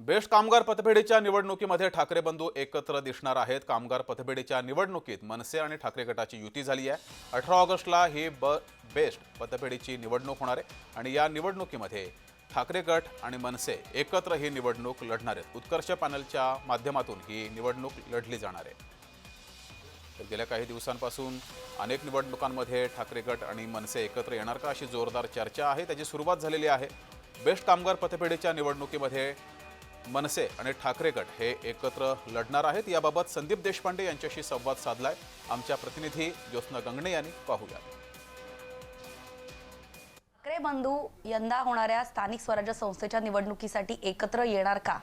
Best कामगार पतपेढीच्या निवडणुकीमध्ये ठाकरे बंधू एकत्र दिसणार आहेत। कामगार पतपेढीच्या निवडणुकीत मनसे आणि ठाकरे गटाची युती झाली आहे। 18 ऑगस्टला ही बेस्ट पतपेढीची निवडणूक होणार आहे आणि या निवडणुकीमध्ये ठाकरे गट आणि मनसे एकत्र ही निवडणूक लढणार आहेत। उत्कर्ष पॅनलच्या माध्यमातून ही निवडणूक लढली जाणार आहे। तर गेल्या काही दिवसांपासून अनेक निवडणुकांमध्ये ठाकरे गट आणि मनसे एकत्र येणार का अशी जोरदार चर्चा आहे। त्याची सुरुवात झालेली आहे। बेस्ट कामगार पतपेढीच्या निवडणुकीमध्ये मनसे आणि ठाकरे गट हे एकत्र लढणार आहेत। याबाबत संदीप देशपांडे यांच्याशी संवाद साधलाय आमच्या प्रतिनिधी ज्योत्स्ना गंगणे यांनी। पाहूया। ठाकरे बंधू यंदा होणाऱ्या स्थानिक स्वराज्य संस्थेच्या निवडणुकीसाठी एकत्र येणार का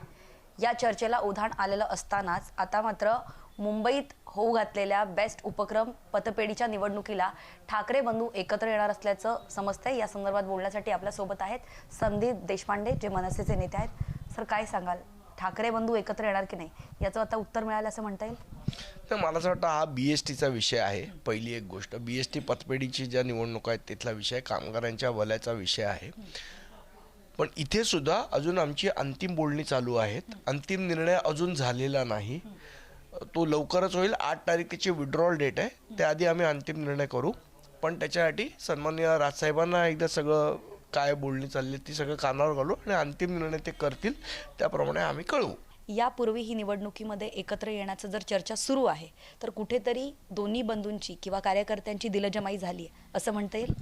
या चर्चेला उधाण आलेलं असतानाच आता मात्र मुंबईत होऊ घातलेल्या बेस्ट उपक्रम पतपेढीच्या निवडणुकीला ठाकरे बंधू एकत्र येणार असल्याचं समजतंय। या संदर्भात बोलण्यासाठी आपल्या सोबत आहेत संदीप देशपांडे, जे मनसेचे नेते आहेत। सर, काय सांगाल, ठाकरे बंधू एकत्र येणार की नाही याचं आता उत्तर मिळालं असं म्हणता येईल? तर मला असं वाटतं हा BSTचा विषय आहे। पहिली एक गोष्ट, BST पतपेढीची ज्या निवडणूक आहेत तिथला विषय कामगारांच्या भल्याचा विषय आहे। पण इथे सुद्धा अजून आमची अंतिम बोलणी चालू आहेत। अंतिम निर्णय अजून झालेला नाही, तो लवकरच होईल। 8 तारखेची विड्रॉल डेट आहे, त्याआधी आम्ही अंतिम निर्णय करू। पण त्याच्यासाठी सन्माननीय राजसाहेबांना एकदा सगळं काय बोलणी चालली ती सगळं कानावर घालू आणि अंतिम निर्णय ते करतील त्याप्रमाणे आम्ही कळवू। यापूर्वी ही निवडणुकीमध्ये एकत्र येण्याचं जर चर्चा सुरू आहे तर कुठेतरी दोन्ही बंधूंची किंवा कार्यकर्त्यांची दिलजमाई झाली आहे असं म्हणता येईल?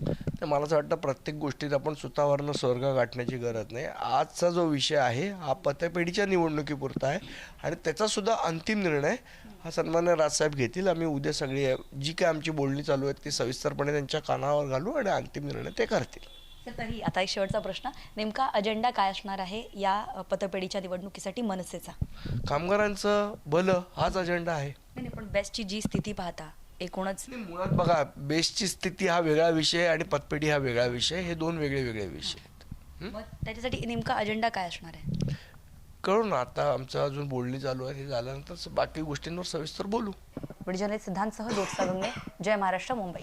तर मला असं वाटतं प्रत्येक गोष्टीत आपण सुतावरनं स्वर्ग गाठण्याची गरज नाही। आजचा जो विषय आहे हा पतपेढीच्या निवडणुकीपुरता आहे आणि त्याचा सुद्धा अंतिम निर्णय हा सन्मान्य राजसाहेब घेतील। आम्ही उद्या सगळी जी काय आमची बोलणी चालू आहे ती सविस्तरपणे त्यांच्या कानावर घालू आणि अंतिम निर्णय ते करतील। तरी आता एक शेवटचा प्रश्न, नेमका अजेंडा काय असणार आहे या पतपेढीच्या निवडणुकीसाठी मनसेचा? कामगारांचं भलं हाच अजेंडा आहे। नाही, पण बेस्टची जी स्थिती पाहता एकूणच मुळात बघा, बेस्टची स्थिती हा वेगळा विषय आणि पतपेढी हा वेगळा विषय, हे दोन वेगळे वेगळे विषय आहेत। मग त्याच्यासाठी नेमका अजेंडा काय असणार आहे? कळू ना, आता आमचं अजून बोलणी चालू आहे, हे झाल्यानंतर बाकी गोष्टींवर सविस्तर बोलू। व्हिडिओ जर्नलिस्ट सिद्धांतसह ज्योत्स्ना गंगणे, जय महाराष्ट्र, मुंबई।